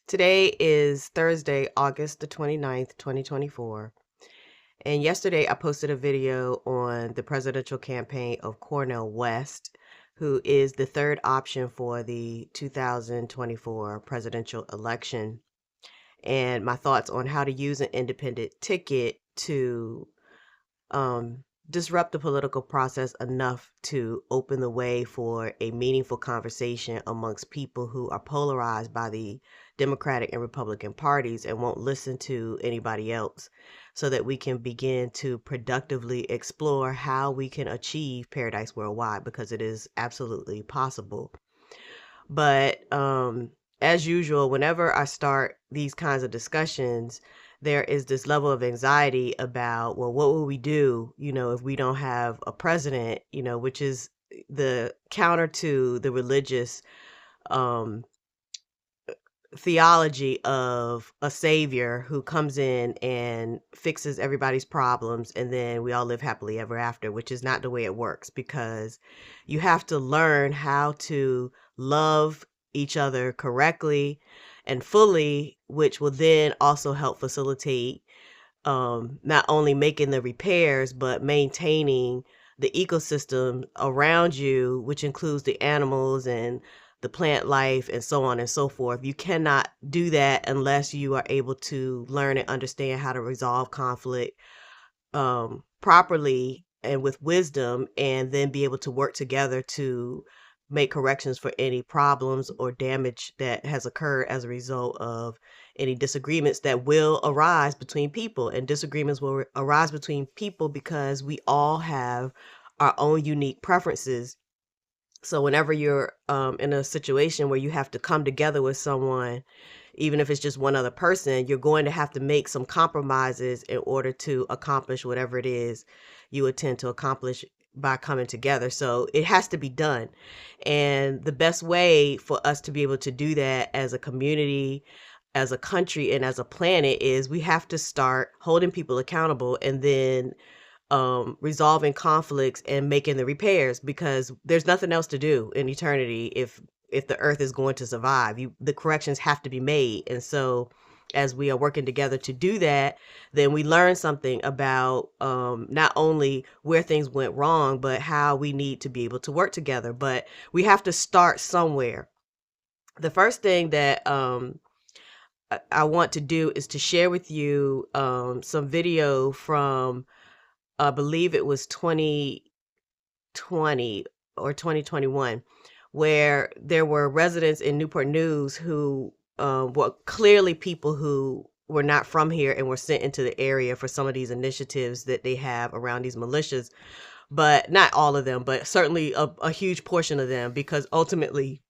Today is Thursday, August the 29th, 2024. And yesterday I posted a video on the presidential campaign of Cornel West, who is the third option for the 2024 presidential election, and my thoughts on how to use an independent ticket to disrupt the political process enough to open the way for a meaningful conversation amongst people who are polarized by the Democratic and Republican parties and won't listen to anybody else, so that we can begin to productively explore how we can achieve paradise worldwide, because it is absolutely possible. But as usual, whenever I start these kinds of discussions, there is this level of anxiety about, well, what will we do, if we don't have a president, which is the counter to the religious um, theology of a savior who comes in and fixes everybody's problems and then we all live happily ever after, which is not the way it works, because you have to learn how to love each other correctly and fully, which will then also help facilitate not only making the repairs, but maintaining the ecosystem around you, which includes the animals and the plant life and so on and so forth. You cannot do that unless you are able to learn and understand how to resolve conflict properly and with wisdom, and then be able to work together to make corrections for any problems or damage that has occurred as a result of any disagreements that will arise between people. And disagreements will arise between people because we all have our own unique preferences. So whenever you're in a situation where you have to come together with someone, even if it's just one other person, you're going to have to make some compromises in order to accomplish whatever it is you intend to accomplish by coming together. So it has to be done. And the best way for us to be able to do that as a community, as a country, and as a planet is we have to start holding people accountable and then resolving conflicts and making the repairs, because there's nothing else to do in eternity if the earth is going to survive. The corrections have to be made. And so as we are working together to do that, then we learn something about not only where things went wrong, but how we need to be able to work together. But we have to start somewhere. The first thing that I want to do is to share with you some video from, I believe it was 2020 or 2021, where there were residents in Newport News who were clearly people who were not from here and were sent into the area for some of these initiatives that they have around these militias. But not all of them, but certainly a huge portion of them, because ultimately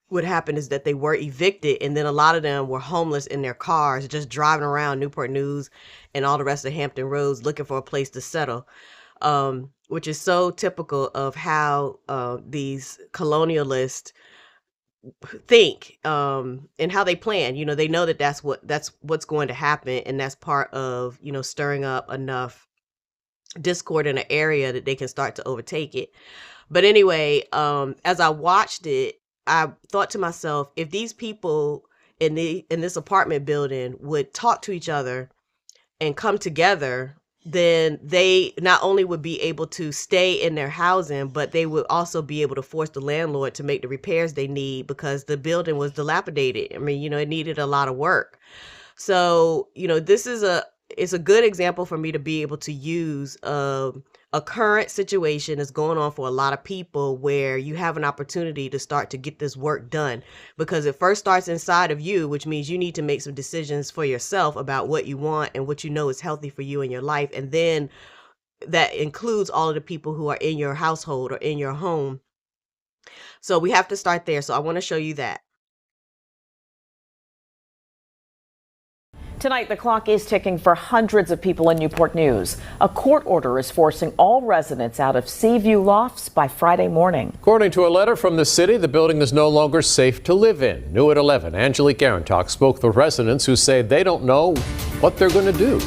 what happened is that they were evicted, and then a lot of them were homeless in their cars, just driving around Newport News and all the rest of Hampton Roads looking for a place to settle, which is so typical of how these colonialists think and how they plan. They know that that's what's going to happen, and that's part of stirring up enough discord in an area that they can start to overtake it. But anyway, as I watched it, I thought to myself, if these people in this apartment building would talk to each other and come together, then they not only would be able to stay in their housing, but they would also be able to force the landlord to make the repairs they need, because the building was dilapidated. I mean, it needed a lot of work. So, this is it's a good example for me to be able to use a current situation that's going on for a lot of people, where you have an opportunity to start to get this work done, because it first starts inside of you, which means you need to make some decisions for yourself about what you want and what is healthy for you in your life. And then that includes all of the people who are in your household or in your home. So we have to start there. So I want to show you that. Tonight, the clock is ticking for hundreds of people in Newport News. A court order is forcing all residents out of Seaview Lofts by Friday morning. According to a letter from the city, the building is no longer safe to live in. New at 11, Angelique Garantok spoke with residents who say they don't know what they're going to do.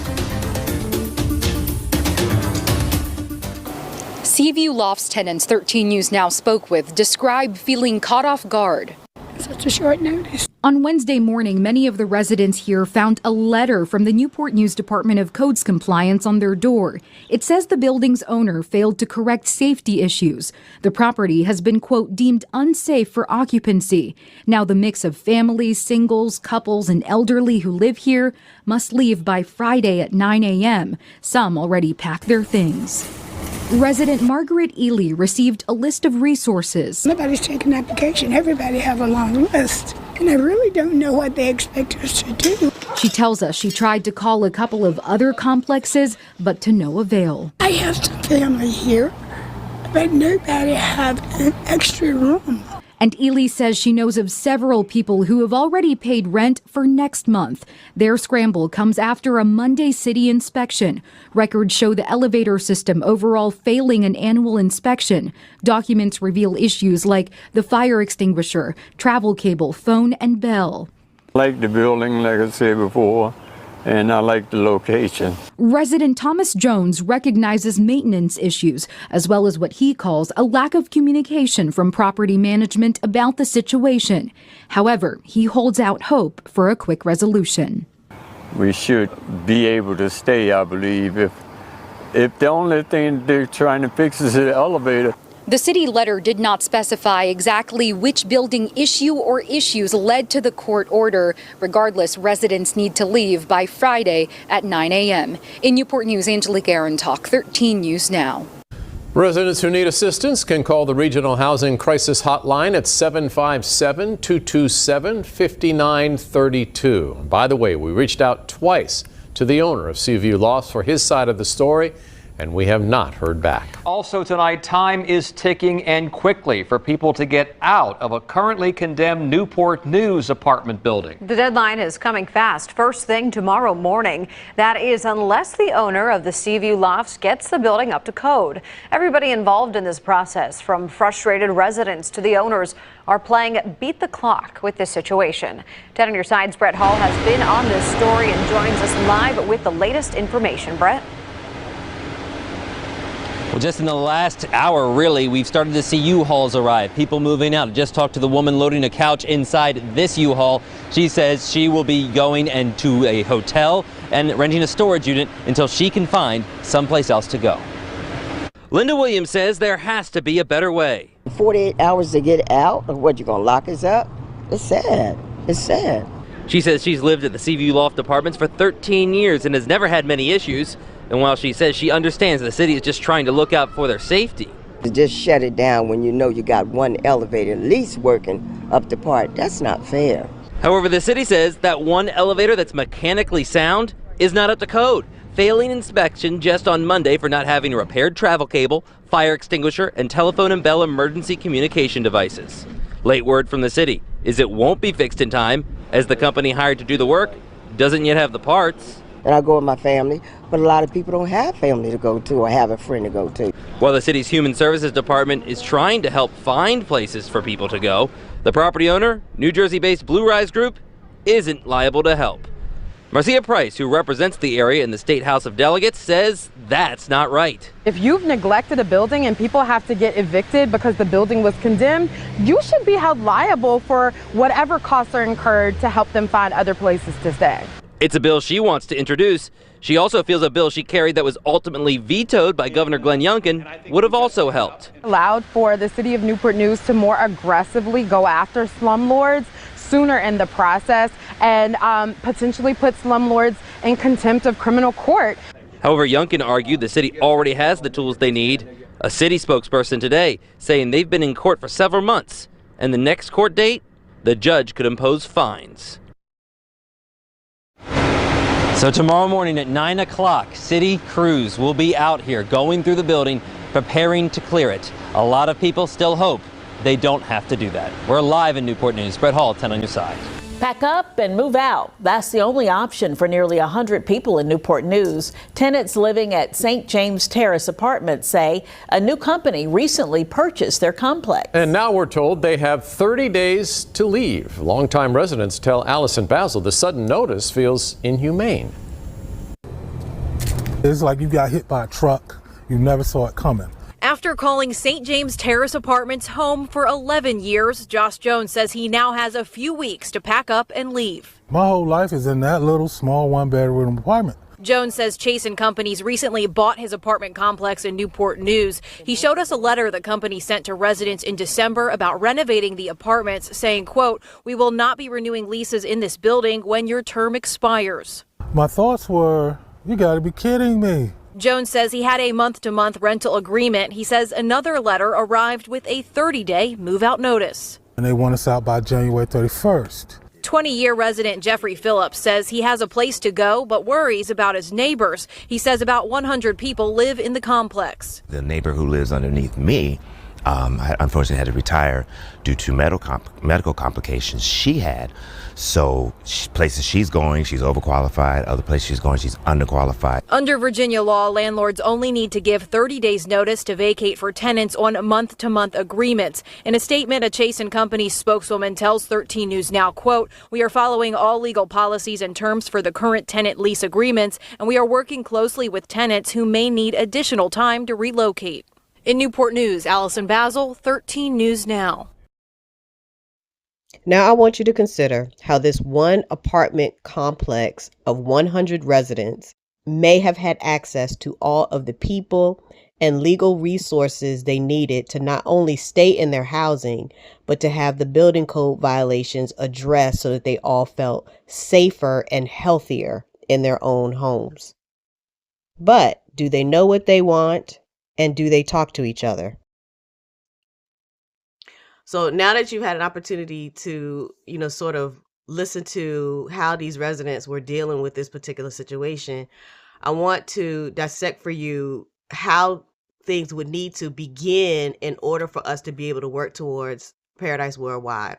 Seaview Lofts tenants 13 News Now spoke with describe feeling caught off guard. such a short notice. On Wednesday morning, many of the residents here found a letter from the Newport News Department of Codes Compliance on their door. It says the building's owner failed to correct safety issues. The property has been, quote, deemed unsafe for occupancy. Now the mix of families, singles, couples, and elderly who live here must leave by Friday at 9 a.m. Some already packed their things. Resident Margaret Ely received a list of resources. Nobody's taking an application. Everybody have a long list. And I really don't know what they expect us to do. She tells us she tried to call a couple of other complexes, but to no avail. I have some family here, but nobody have an extra room. And Ely says she knows of several people who have already paid rent for next month. Their scramble comes after a Monday city inspection. Records show the elevator system overall failing an annual inspection. Documents reveal issues like the fire extinguisher, travel cable, phone, and bell. I like the building, like I said before, and I like the location. Resident Thomas Jones recognizes maintenance issues, as well as what he calls a lack of communication from property management about the situation. However, he holds out hope for a quick resolution. We should be able to stay, I believe, if the only thing they're trying to fix is the elevator. The city letter did not specify exactly which building issue or issues led to the court order. Regardless, residents need to leave by Friday at 9 a.m. In Newport News, Angelique Aaron, Talk 13 News Now. Residents who need assistance can call the Regional Housing Crisis Hotline at 757-227-5932. By the way, we reached out twice to the owner of Seaview Lofts for his side of the story, and we have not heard back. Also tonight, time is ticking and quickly for people to get out of a currently condemned Newport News apartment building. The deadline is coming fast. First thing tomorrow morning. That is, unless the owner of the Seaview Lofts gets the building up to code. Everybody involved in this process, from frustrated residents to the owners, are playing beat the clock with this situation. 10 on your side's Brett Hall has been on this story and joins us live with the latest information. Brett? Well, just in the last hour, really, we've started to see U-Hauls arrive, people moving out. I just talked to the woman loading a couch inside this U-Haul. She says she will be going to a hotel and renting a storage unit until she can find someplace else to go. Linda Williams says there has to be a better way. 48 hours to get out? Or what, you gonna lock us up? It's sad. It's sad. She says she's lived at the Seaview Loft Apartments for 13 years and has never had many issues. And while she says she understands the city is just trying to look out for their safety. To just shut it down when you know you got one elevator at least working up the part, that's not fair. However, the city says that one elevator that's mechanically sound is not up to code, failing inspection just on Monday for not having a repaired travel cable, fire extinguisher, and telephone and bell emergency communication devices. Late word from the city is it won't be fixed in time, as the company hired to do the work doesn't yet have the parts. And I go with my family, but a lot of people don't have family to go to or have a friend to go to. While the city's Human Services Department is trying to help find places for people to go, the property owner, New Jersey-based Blue Rise Group, isn't liable to help. Marcia Price, who represents the area in the State House of Delegates, says that's not right. If you've neglected a building and people have to get evicted because the building was condemned, you should be held liable for whatever costs are incurred to help them find other places to stay. It's a bill she wants to introduce. She also feels a bill she carried that was ultimately vetoed by Governor Glenn Youngkin would have also helped. Allowed for the city of Newport News to more aggressively go after slumlords sooner in the process and potentially put slumlords in contempt of criminal court. However, Youngkin argued the city already has the tools they need. A city spokesperson today saying they've been in court for several months, and the next court date, the judge could impose fines. So tomorrow morning at 9 o'clock, city crews will be out here going through the building, preparing to clear it. A lot of people still hope they don't have to do that. We're live in Newport News. Brett Hall, 10 on your side. Pack up and move out. That's the only option for nearly 100 people in Newport News. Tenants living at St. James Terrace Apartments say a new company recently purchased their complex. And now we're told they have 30 days to leave. Longtime residents tell Allison Basil the sudden notice feels inhumane. It's like you got hit by a truck. You never saw it coming. Our After calling St. James Terrace Apartments home for 11 years, Josh Jones says he now has a few weeks to pack up and leave. My whole life is in that little small one-bedroom apartment. Jones says Chase & Companies recently bought his apartment complex in Newport News. He showed us a letter the company sent to residents in December about renovating the apartments, saying, quote, "We will not be renewing leases in this building when your term expires." My thoughts were, you gotta be kidding me. Jones says he had a month-to-month rental agreement. He says another letter arrived with a 30-day move-out notice. And they want us out by January 31st. 20-year resident Jeffrey Phillips says he has a place to go, but worries about his neighbors. He says about 100 people live in the complex. The neighbor who lives underneath me, unfortunately had to retire due to medical complications she had. So places she's going, she's overqualified. Other places she's going, she's underqualified. Under Virginia law, landlords only need to give 30 days notice to vacate for tenants on month-to-month agreements. In a statement, a Chase & Company spokeswoman tells 13 News Now, quote, "We are following all legal policies and terms for the current tenant lease agreements, and we are working closely with tenants who may need additional time to relocate." In Newport News, Allison Basil, 13 News Now. Now I want you to consider how this one apartment complex of 100 residents may have had access to all of the people and legal resources they needed to not only stay in their housing, but to have the building code violations addressed so that they all felt safer and healthier in their own homes. But do they know what they want, and do they talk to each other? So now that you've had an opportunity to, sort of listen to how these residents were dealing with this particular situation, I want to dissect for you how things would need to begin in order for us to be able to work towards Paradise Worldwide.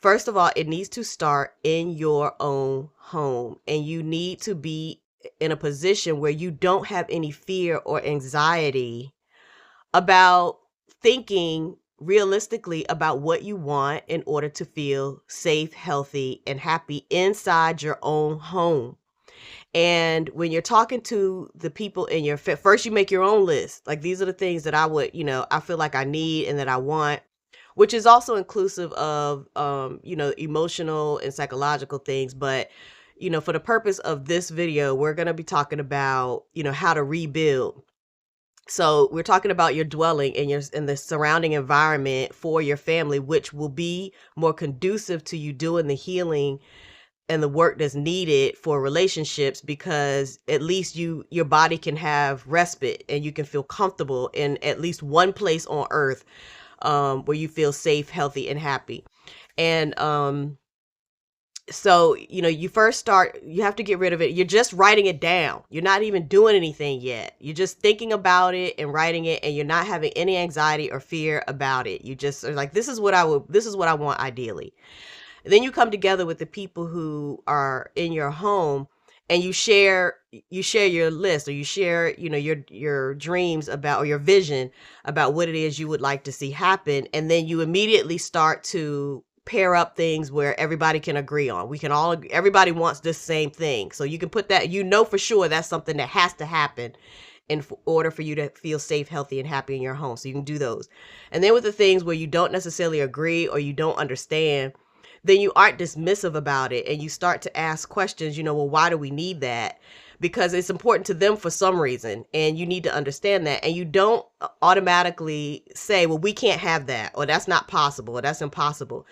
First of all, it needs to start in your own home, and you need to be in a position where you don't have any fear or anxiety about thinking realistically about what you want in order to feel safe, healthy, and happy inside your own home. And when you're talking to the people in your first, you make your own list. Like, these are the things that I would, I feel like I need and that I want, which is also inclusive of, emotional and psychological things. But, for the purpose of this video, we're going to be talking about, how to rebuild. So we're talking about your dwelling and the surrounding environment for your family, which will be more conducive to you doing the healing and the work that's needed for relationships, because at least your body can have respite and you can feel comfortable in at least one place on earth where you feel safe, healthy, and happy. And so, you first start, you have to get rid of it. You're just writing it down. You're not even doing anything yet. You're just thinking about it and writing it, and you're not having any anxiety or fear about it. You just are like, this is what I want ideally. And then you come together with the people who are in your home, and you share your list, or you share, your dreams about, or your vision about what it is you would like to see happen. And then you immediately start to pair up things where everybody can agree on. Everybody wants this same thing. So you can put that, for sure that's something that has to happen in order for you to feel safe, healthy, and happy in your home. So you can do those. And then with the things where you don't necessarily agree or you don't understand, then you aren't dismissive about it, and you start to ask questions, well, why do we need that? Because it's important to them for some reason, and you need to understand that. And you don't automatically say, well, we can't have that, or that's not possible, or that's impossible.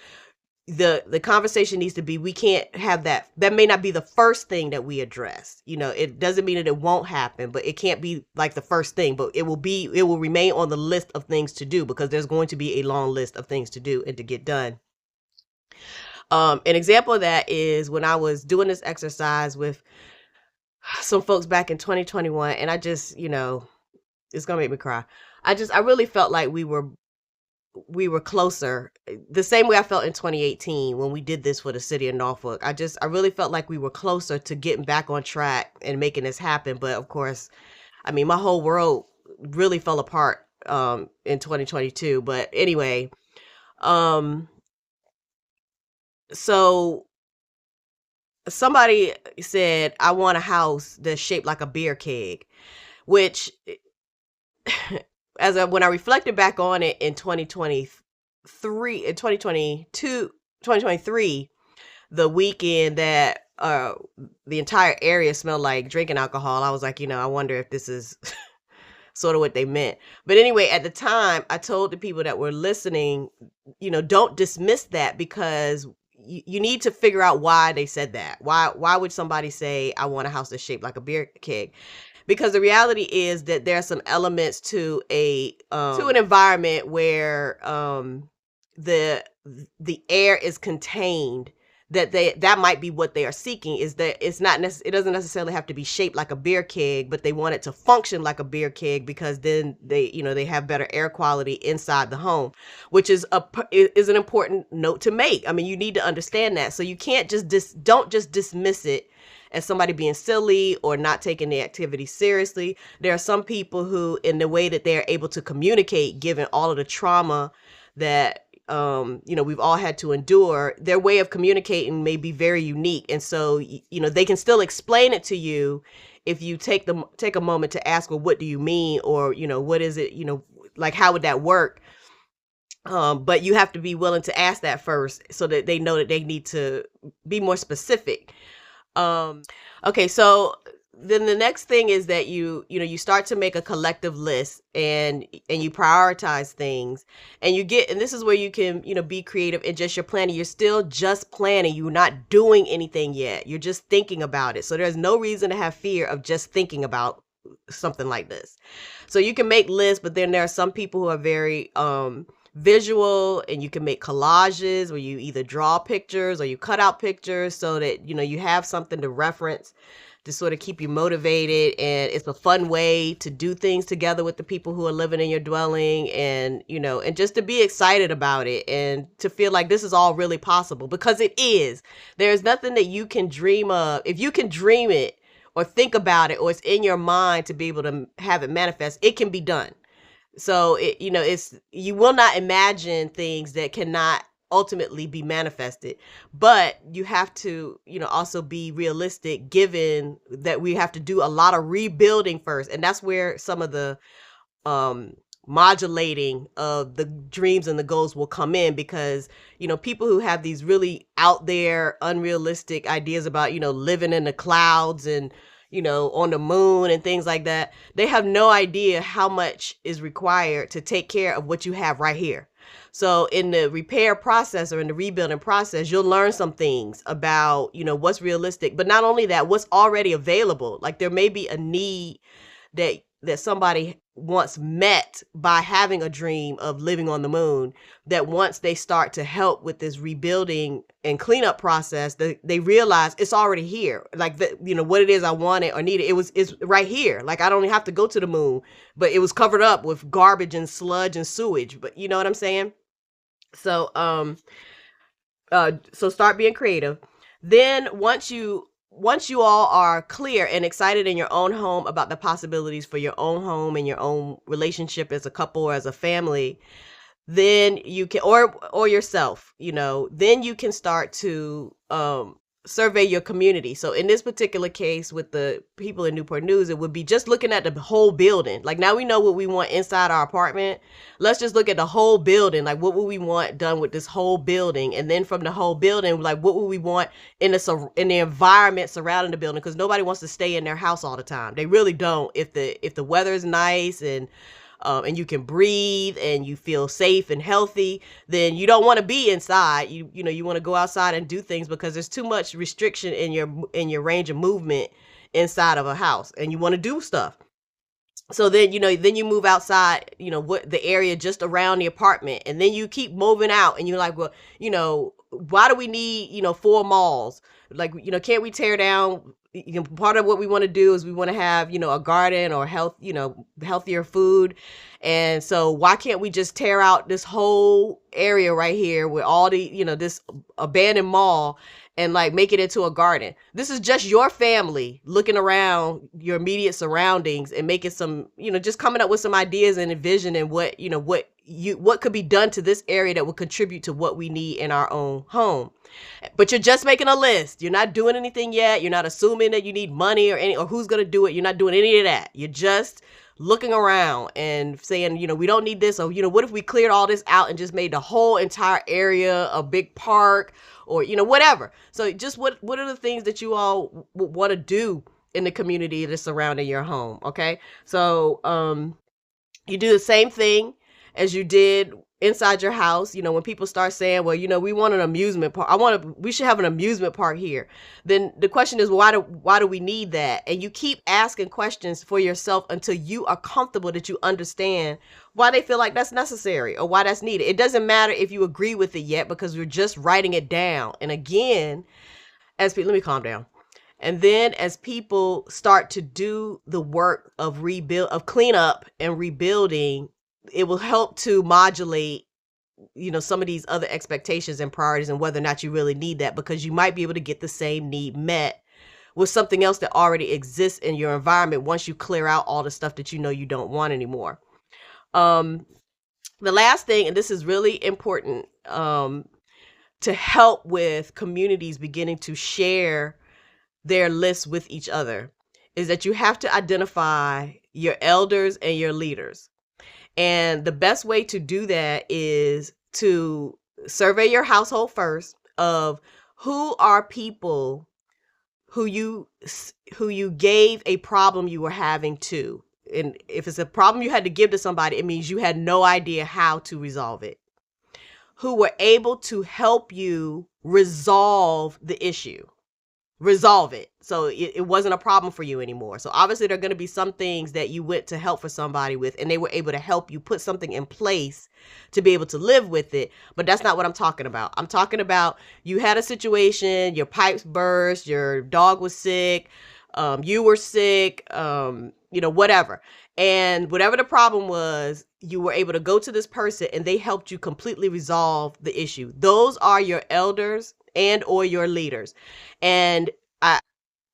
The conversation needs to be, we can't have that. That may not be the first thing that we address. It doesn't mean that it won't happen, but it can't be like the first thing, but it will remain on the list of things to do, because there's going to be a long list of things to do and to get done. An example of that is when I was doing this exercise with some folks back in 2021, and I just, it's gonna make me cry. I really felt like we were closer, the same way I felt in 2018 when we did this for the city of Norfolk. I really felt like we were closer to getting back on track and making this happen. But of course, my whole world really fell apart in 2022. But anyway, so somebody said, I want a house that's shaped like a beer keg, which when I reflected back on it in 2023, the weekend that the entire area smelled like drinking alcohol, I was like, I wonder if this is sort of what they meant. But anyway, at the time, I told the people that were listening, don't dismiss that, because you need to figure out why they said that. Why would somebody say, I want a house that's shaped like a beer keg? Because the reality is that there are some elements to an environment where the air is contained, that might be what they are seeking, is that it doesn't necessarily have to be shaped like a beer keg, but they want it to function like a beer keg, because then they have better air quality inside the home, which is an important note to make. I mean, you need to understand that. So you can't don't just dismiss it as somebody being silly or not taking the activity seriously. There are some people who, in the way that they're able to communicate, given all of the trauma that we've all had to endure, their way of communicating may be very unique. And so, they can still explain it to you if you take a moment to ask, well, what do you mean? Or, what is it, like, how would that work? But you have to be willing to ask that first, so that they know that they need to be more specific. Okay, so then the next thing is that you start to make a collective list, and you prioritize things, and this is where you can, be creative in just your planning. You're still just planning. You're not doing anything yet. You're just thinking about it. So there's no reason to have fear of just thinking about something like this. So you can make lists, but then there are some people who are very, visual, and you can make collages where you either draw pictures or you cut out pictures, so that you have something to reference to sort of keep you motivated. And it's a fun way to do things together with the people who are living in your dwelling, and and just to be excited about it, and to feel like this is all really possible, because it is. There's nothing that you can dream of. If you can dream it or think about it, or it's in your mind to be able to have it manifest, it can be done. So you will not imagine things that cannot ultimately be manifested, but you have to, also be realistic, given that we have to do a lot of rebuilding first. And that's where some of the modulating of the dreams and the goals will come in, because, people who have these really out there, unrealistic ideas about, living in the clouds and on the moon and things like that, they have no idea how much is required to take care of what you have right here. So in the repair process, or in the rebuilding process, you'll learn some things about, what's realistic, but not only that, what's already available. Like, there may be a need that somebody wants met by having a dream of living on the moon, that once they start to help with this rebuilding and cleanup process, they realize it's already here. Like, what it is I wanted or needed, it's right here. Like, I don't have to go to the moon, but it was covered up with garbage and sludge and sewage. But you know what I'm saying? So, so start being creative. Then once you all are clear and excited in your own home about the possibilities for your own home and your own relationship as a couple or as a family, then you can, or yourself, then you can start to survey your community. So in this particular case with the people in Newport News, it would be just looking at the whole building. Like, now we know what we want inside our apartment. Let's just look at the whole building. Like, what would we want done with this whole building? And then from the whole building, like, what would we want in the environment surrounding the building? Because nobody wants to stay in their house all the time. They really don't. If the weather is nice and you can breathe and you feel safe and healthy, then you don't want to be inside. You want to go outside and do things, because there's too much restriction in your range of movement inside of a house, and you want to do stuff. So then, then you move outside, what the area just around the apartment, and then you keep moving out, and you're like, well, why do we need, 4 malls? Like, can't we tear down? Part of what we want to do is we want to have, a garden or healthier food. And so why can't we just tear out this whole area right here with all the, this abandoned mall, and like make it into a garden? This is just your family looking around your immediate surroundings and making some, just coming up with some ideas and envisioning what could be done to this area that would contribute to what we need in our own home. But you're just making a list. You're not doing anything yet. You're not assuming that you need money or who's going to do it. You're not doing any of that. You're just looking around and saying, we don't need this, or, what if we cleared all this out and just made the whole entire area a big park, or, whatever. So just what are the things that you all want to do in the community that's surrounding your home? Okay. So, you do the same thing as you did inside your house. When people start saying, well, we want an amusement park. We should have an amusement park here. Then the question is, well, why do we need that? And you keep asking questions for yourself until you are comfortable that you understand why they feel like that's necessary or why that's needed. It doesn't matter if you agree with it yet, because we're just writing it down. And again, let me calm down. And then as people start to do the work of cleanup and rebuilding, it will help to modulate, some of these other expectations and priorities, and whether or not you really need that, because you might be able to get the same need met with something else that already exists in your environment once you clear out all the stuff that you don't want anymore. The last thing, and this is really important, to help with communities beginning to share their lists with each other, is that you have to identify your elders and your leaders. And the best way to do that is to survey your household first of who are people who you gave a problem you were having to. And if it's a problem you had to give to somebody, it means you had no idea how to resolve it. Who were able to help you resolve the issue. Resolve it. So it wasn't a problem for you anymore. So obviously there are going to be some things that you went to help for somebody with, and they were able to help you put something in place to be able to live with it. But that's not what I'm talking about. I'm talking about you had a situation, your pipes burst, your dog was sick, you were sick, whatever. And whatever the problem was, you were able to go to this person and they helped you completely resolve the issue. Those are your elders and or your leaders. And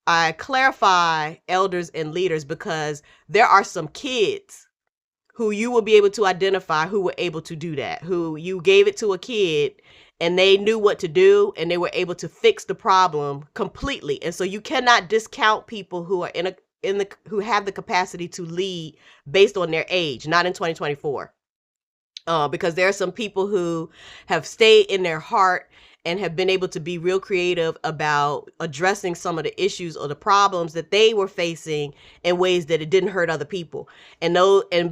I clarify elders and leaders because there are some kids who you will be able to identify who were able to do that, who you gave it to a kid and they knew what to do and they were able to fix the problem completely. And so you cannot discount people who are who have the capacity to lead based on their age, not in 2024. Because there are some people who have stayed in their heart and have been able to be real creative about addressing some of the issues or the problems that they were facing in ways that it didn't hurt other people. And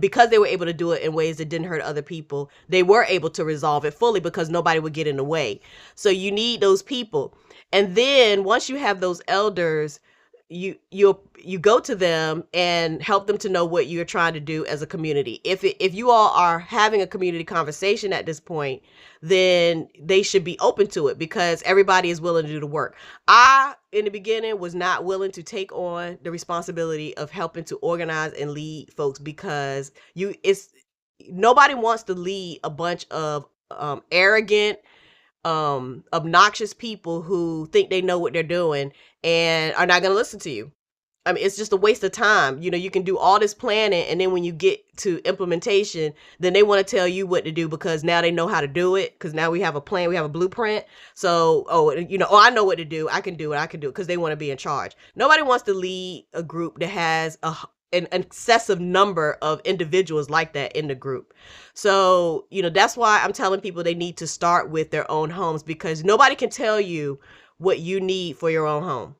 because they were able to do it in ways that didn't hurt other people, they were able to resolve it fully because nobody would get in the way. So you need those people. And then once you have those elders, you go to them and help them to know what you're trying to do as a community. If you all are having a community conversation at this point, then they should be open to it because everybody is willing to do the work. I, in the beginning, was not willing to take on the responsibility of helping to organize and lead folks because nobody wants to lead a bunch of arrogant, obnoxious people who think they know what they're doing and are not going to listen to you. I mean, it's just a waste of time. You can do all this planning, and then when you get to implementation, then they want to tell you what to do because now they know how to do it. Because now we have a plan, we have a blueprint. So, I know what to do. I can do it because they want to be in charge. Nobody wants to lead a group that has an excessive number of individuals like that in the group. So, that's why I'm telling people they need to start with their own homes because nobody can tell you what you need for your own home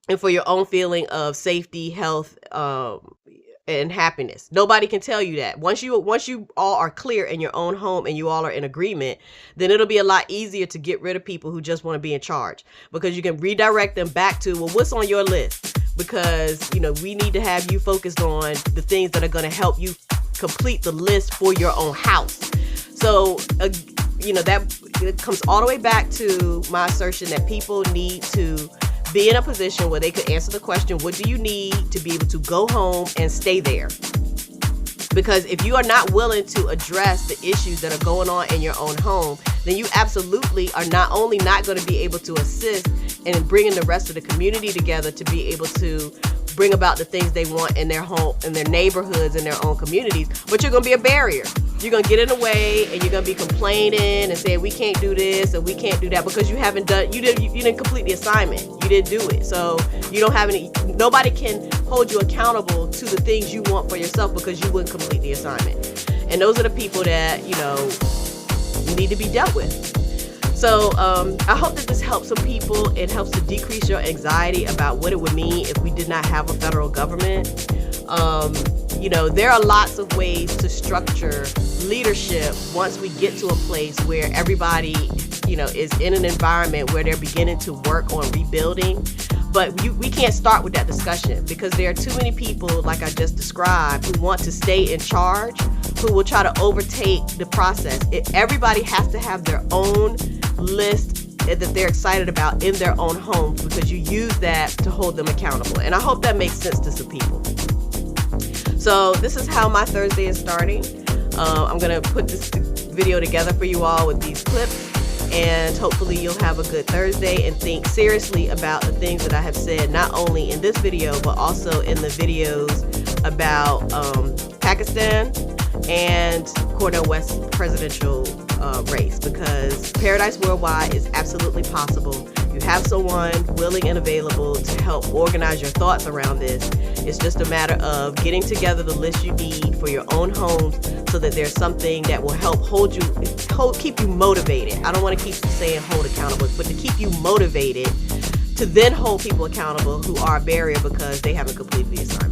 and for your own feeling of safety, health, and happiness. Nobody can tell you that. Once you all are clear in your own home and you all are in agreement, then it'll be a lot easier to get rid of people who just want to be in charge because you can redirect them back to, well, what's on your list? Because, we need to have you focused on the things that are going to help you complete the list for your own house. So, that it comes all the way back to my assertion that people need to be in a position where they could answer the question, what do you need to be able to go home and stay there? Because if you are not willing to address the issues that are going on in your own home, then you absolutely are not only not going to be able to assist in bringing the rest of the community together to be able to bring about the things they want in their home, in their neighborhoods, in their own communities, but you're going to be a barrier. You're going to get in the way and you're going to be complaining and saying we can't do this and we can't do that because you didn't complete the assignment. You didn't do it. So you don't have nobody can hold you accountable to the things you want for yourself because you wouldn't complete the assignment. And those are the people that, need to be dealt with. So I hope that this helps some people. It helps to decrease your anxiety about what it would mean if we did not have a federal government. There are lots of ways to structure leadership once we get to a place where everybody, is in an environment where they're beginning to work on rebuilding. But we can't start with that discussion because there are too many people, like I just described, who want to stay in charge, who will try to overtake the process. Everybody has to have their own list that they're excited about in their own homes because you use that to hold them accountable. And I hope that makes sense to some people. So this is how my Thursday is starting. I'm going to put this video together for you all with these clips. And hopefully you'll have a good Thursday and think seriously about the things that I have said, not only in this video, but also in the videos about Pakistan and Cornel West's presidential race, because Paradise Worldwide is absolutely possible. You have someone willing and available to help organize your thoughts around this. It's just a matter of getting together the list you need for your own homes so that there's something that will help keep you motivated. I don't want to keep saying hold accountable, but to keep you motivated to then hold people accountable who are a barrier because they haven't completed the assignment.